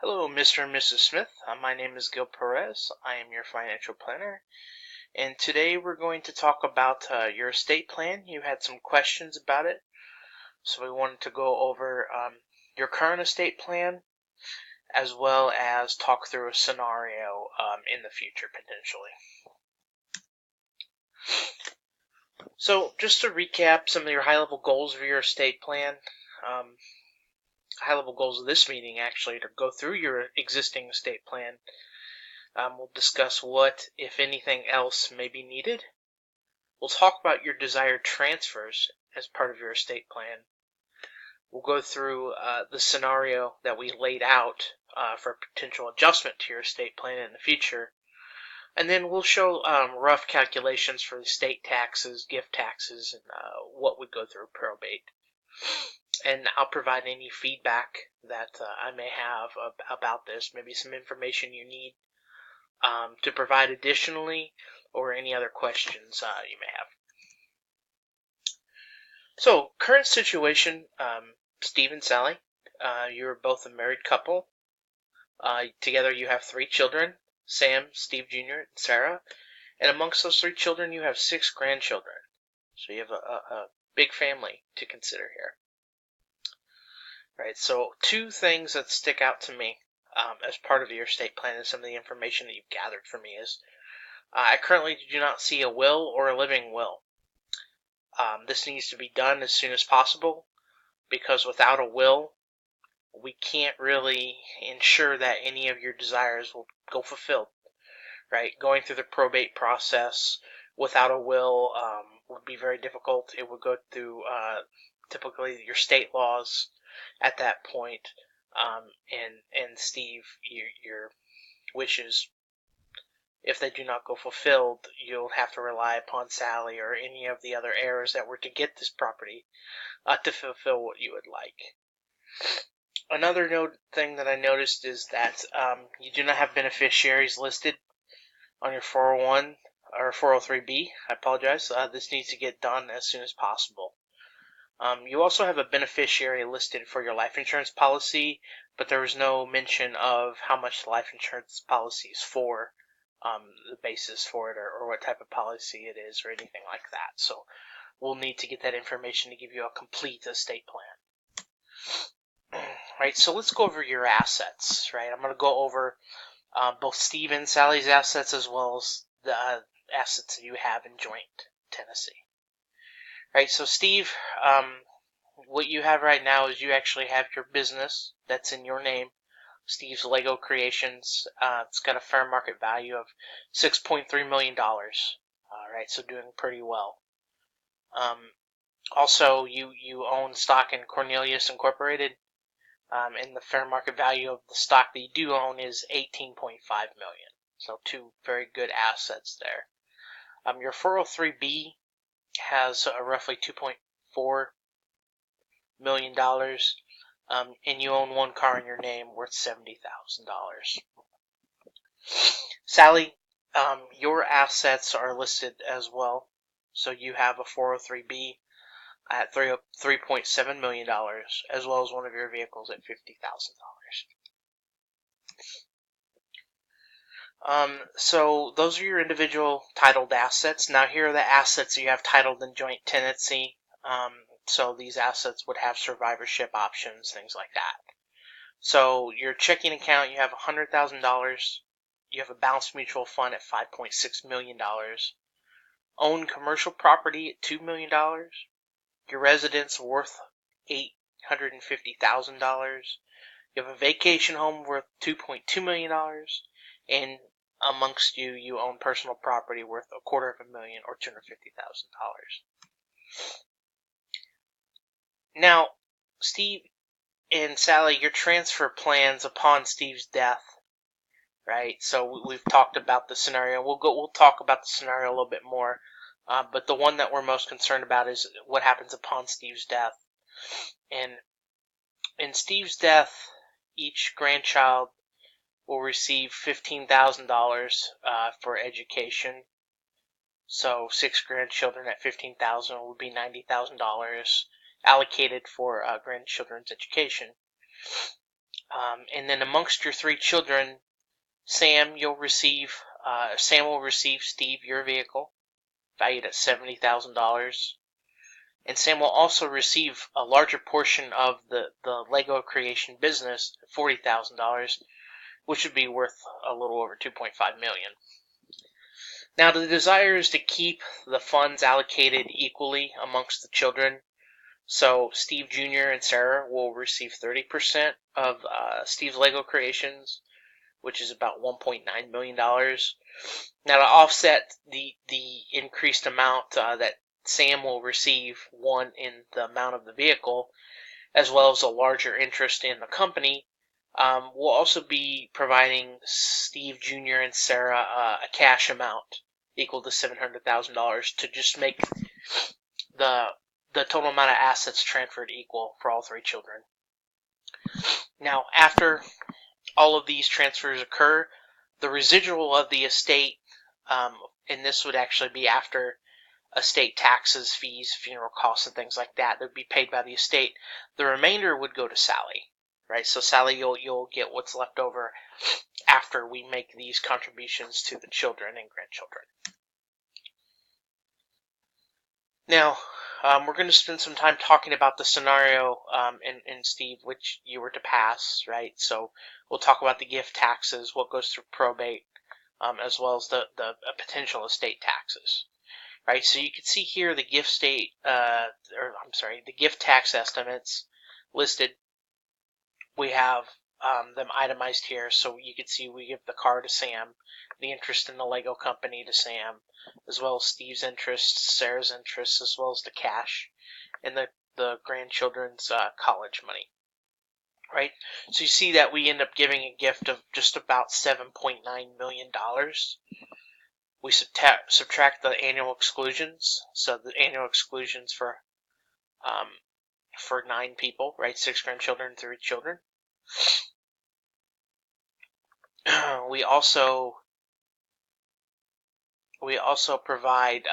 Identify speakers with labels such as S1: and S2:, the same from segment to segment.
S1: Hello, Mr. and Mrs. Smith. My name is Gil Perez. I am your financial planner. And today we're going to talk about your estate plan. You had some questions about it. So we wanted to go over your current estate plan as well as talk through a scenario in the future potentially. So just to recap some of your high-level goals of your estate plan. High-level goals of this meeting actually to go through your existing estate plan. We'll discuss what, if anything else, may be needed. We'll talk about your desired transfers as part of your estate plan. We'll go through the scenario that we laid out for potential adjustment to your estate plan in the future. And then we'll show rough calculations for the estate taxes, gift taxes, and what would go through probate. And I'll provide any feedback that I may have about this, maybe some information you need to provide additionally, or any other questions you may have. So, current situation, Steve and Sally, you're both a married couple. Together you have 3 children, Sam, Steve Jr., and Sarah. And amongst those 3 children, you have 6 grandchildren. So you have a big family to consider here. Right, so 2 things that stick out to me as part of your estate plan and some of the information that you've gathered from me is I currently do not see a will or a living will. This needs to be done as soon as possible because without a will, we can't really ensure that any of your desires will go fulfilled, right? Going through the probate process without a will would be very difficult. It would go through typically your state laws at that point, and Steve, your wishes, if they do not go fulfilled, you'll have to rely upon Sally or any of the other heirs that were to get this property to fulfill what you would like. Another thing that I noticed is that you do not have beneficiaries listed on your 401 or 403B. I apologize. This needs to get done as soon as possible. You also have a beneficiary listed for your life insurance policy, but there was no mention of how much the life insurance policy is for, the basis for it, or what type of policy it is, or anything like that. So we'll need to get that information to give you a complete estate plan. Right, so let's go over your assets. Right, I'm going to go over both Steve and Sally's assets as well as the assets that you have in joint Tennessee. Right, so Steve, what you have right now is you actually have your business that's in your name, Steve's Lego Creations. It's got a fair market value of $6.3 million. Right, so doing pretty well. Also, you own stock in Cornelius Incorporated, and the fair market value of the stock that you do own is $18.5 million. So 2 very good assets there. Your 403B has roughly $2.4 million, and you own 1 car in your name worth $70,000. Sally, your assets are listed as well. So you have a 403B at $3.7 million, as well as one of your vehicles at $50,000. So those are your individual titled assets. Now here are the assets you have titled in joint tenancy. So these assets would have survivorship options, things like that. So your checking account, you have $100,000. You have a balanced mutual fund at $5.6 million. Own commercial property at $2 million. Your residence worth $850,000. You have a vacation home worth $2.2 million. And amongst you, you own personal property worth $250,000 or $250,000. Now, Steve and Sally, your transfer plans upon Steve's death, right? So we've talked about the scenario. We'll talk about the scenario a little bit more. But the one that we're most concerned about is what happens upon Steve's death. And in Steve's death, each grandchild will receive $15,000 for education. So 6 grandchildren at $15,000 would be $90,000 allocated for grandchildren's education. And then amongst your three children, Sam will receive Steve your vehicle, valued at $70,000. And Sam will also receive a larger portion of the Lego creation business, $40,000, which would be worth a little over $2.5 million. Now, the desire is to keep the funds allocated equally amongst the children. So Steve Jr. and Sarah will receive 30% of Steve's Lego creations, which is about $1.9 million. Now, to offset the increased amount that Sam will receive, one, in the amount of the vehicle, as well as a larger interest in the company, we'll also be providing Steve Jr. and Sarah a cash amount equal to $700,000 to just make the total amount of assets transferred equal for all three children. Now, after all of these transfers occur, the residual of the estate, and this would actually be after estate taxes, fees, funeral costs, and things like that would be paid by the estate. The remainder would go to Sally, right? So Sally, you'll get what's left over after we make these contributions to the children and grandchildren. Now, we're going to spend some time talking about the scenario, and Steve, which you were to pass, right? So we'll talk about the gift taxes, what goes through probate, as well as the potential estate taxes. Right, so you can see here the the gift tax estimates listed. We have them itemized here, so you can see we give the car to Sam, the interest in the Lego company to Sam, as well as Steve's interest, Sarah's interest, as well as the cash, and the grandchildren's college money. Right, so you see that we end up giving a gift of just about $7.9 million. We subtract the annual exclusions, so the annual exclusions for 9 people, right? 6 grandchildren, 3 children. We also provide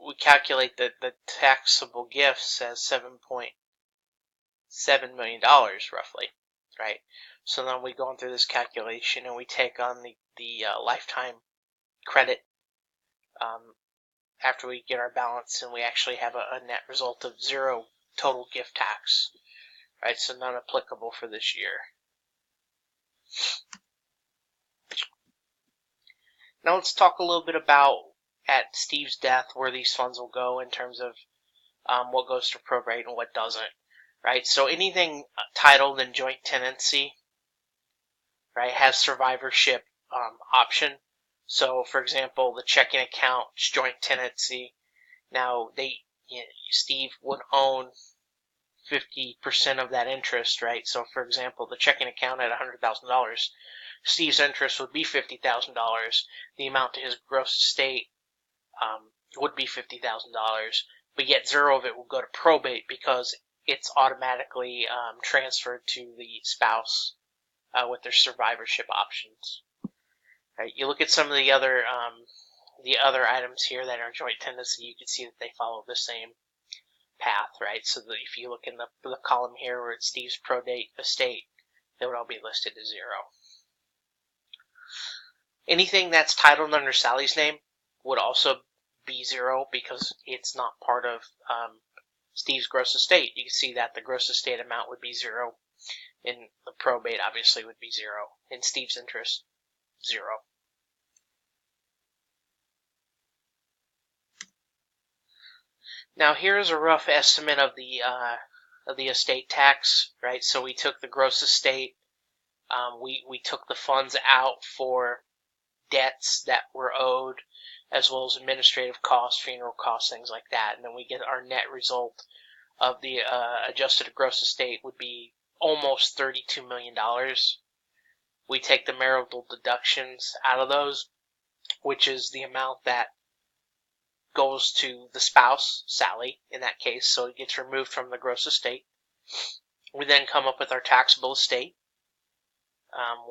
S1: we calculate the taxable gifts as $7.7 million roughly, right? So then we go through this calculation and we take on the lifetime credit after we get our balance, and we actually have a net result of 0 total gift tax, right? So none applicable for this year. Now let's talk a little bit about, at Steve's death, where these funds will go in terms of what goes to probate and what doesn't, right? So anything titled in joint tenancy, right, has survivorship option. So, for example, the checking account, joint tenancy. Now, Steve would own 50% of that interest, right? So, for example, the checking account at $100,000, Steve's interest would be $50,000. The amount to his gross estate would be $50,000, but yet 0 of it will go to probate because it's automatically transferred to the spouse with their survivorship options. Right, you look at some of the other items here that are joint tenancy, you can see that they follow the same path, right? So that if you look in the column here where it's Steve's probate estate, they would all be listed as 0. Anything that's titled under Sally's name would also be 0 because it's not part of Steve's gross estate. You can see that the gross estate amount would be 0, and the probate obviously would be 0, and Steve's interest 0. Now here's a rough estimate of the estate tax, right? So we took the gross estate, we took the funds out for debts that were owed, as well as administrative costs, funeral costs, things like that, and then we get our net result of the adjusted gross estate would be almost $32 million. We take the marital deductions out of those, which is the amount that goes to the spouse, Sally, in that case, so it gets removed from the gross estate. We then come up with our taxable estate.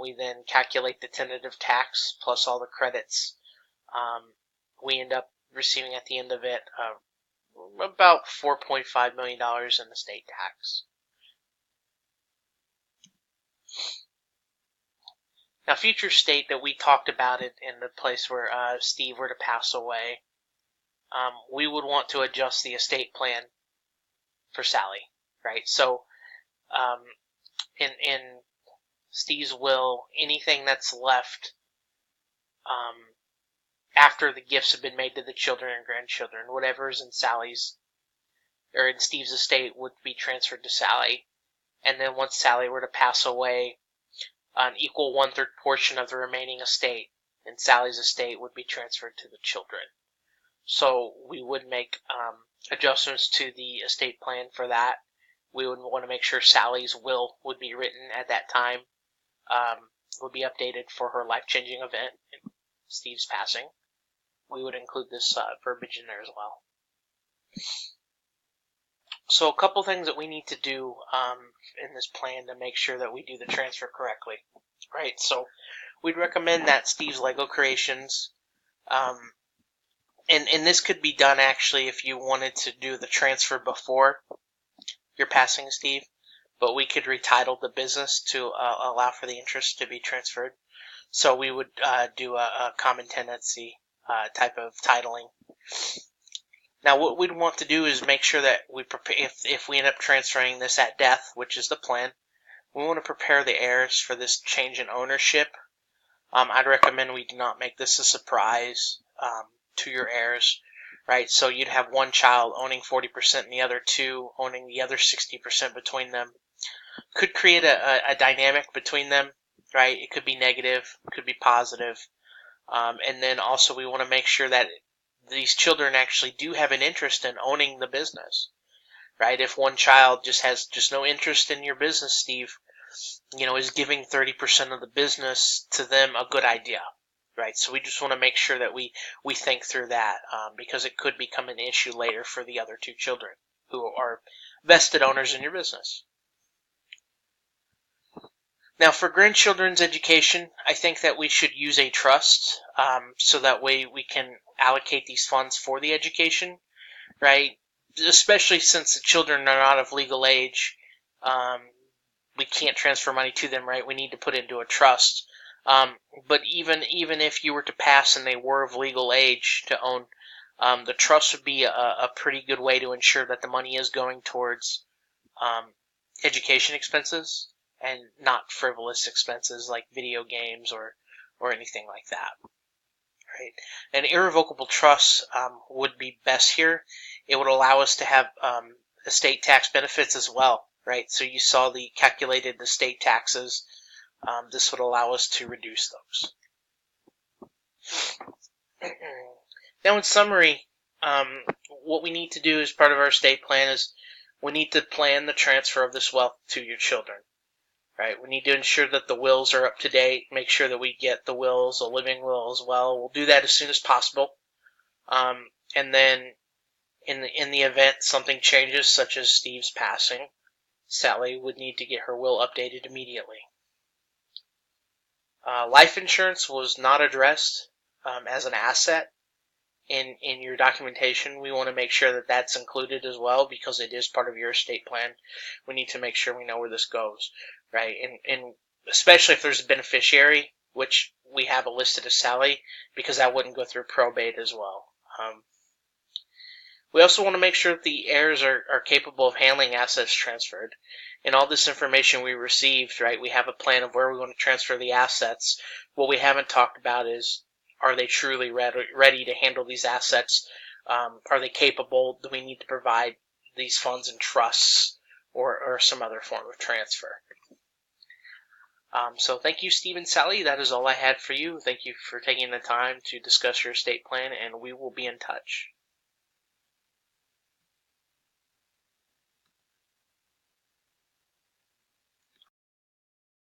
S1: We then calculate the tentative tax plus all the credits. We end up receiving at the end of it about $4.5 million in estate tax. Now, future state that we talked about it in the place where Steve were to pass away, we would want to adjust the estate plan for Sally, right? So, in Steve's will, anything that's left after the gifts have been made to the children and grandchildren, whatever is in Sally's or in Steve's estate would be transferred to Sally. And then once Sally were to pass away, an equal 1/3 portion of the remaining estate in Sally's estate would be transferred to the children. So we would make adjustments to the estate plan for that. We would want to make sure Sally's will would be written at that time, would be updated for her life-changing event, Steve's passing. We would include this verbiage in there as well. So a couple things that we need to do in this plan to make sure that we do the transfer correctly, right? So we'd recommend that Steve's Lego Creations, and this could be done actually if you wanted to do the transfer before your passing, Steve, but we could retitle the business to allow for the interest to be transferred. So we would do a common tenancy type of titling. Now, what we'd want to do is make sure that we prepare, if we end up transferring this at death, which is the plan, we want to prepare the heirs for this change in ownership. I'd recommend we do not make this a surprise to your heirs, right? So you'd have one child owning 40% and the other two owning the other 60% between them. Could create a dynamic between them, right? It could be negative, could be positive. And then also we want to make sure that these children actually do have an interest in owning the business, right? If one child has no interest in your business, Steve, is giving 30% of the business to them a good idea, right? So we just want to make sure that we think through that because it could become an issue later for the other two children who are vested owners in your business. Now, for grandchildren's education, I think that we should use a trust so that way we can allocate these funds for the education, right? Especially since the children are not of legal age, we can't transfer money to them, right? We need to put it into a trust. But even if you were to pass and they were of legal age to own, the trust would be a pretty good way to ensure that the money is going towards education expenses and not frivolous expenses like video games or anything like that. Right. An irrevocable trust would be best here. It would allow us to have estate tax benefits as well, right? So you saw the calculated estate taxes. This would allow us to reduce those. Now, in summary, what we need to do as part of our estate plan is we need to plan the transfer of this wealth to your children. Right, we need to ensure that the wills are up to date, make sure that we get the wills, a living will as well. We'll do that as soon as possible. And then in the event something changes, such as Steve's passing, Sally would need to get her will updated immediately. Life insurance was not addressed as an asset in your documentation. We want to make sure that that's included as well because it is part of your estate plan. We need to make sure we know where this goes, right? And especially if there's a beneficiary, which we have it listed as Sally, because that wouldn't go through probate as well. We also want to make sure that the heirs are capable of handling assets transferred. And all this information we received, right, we have a plan of where we want to transfer the assets. What we haven't talked about is, are they truly ready to handle these assets? Are they capable? Do we need to provide these funds in trusts or some other form of transfer? So thank you, Steve and Sally. That is all I had for you. Thank you for taking the time to discuss your estate plan, and we will be in touch.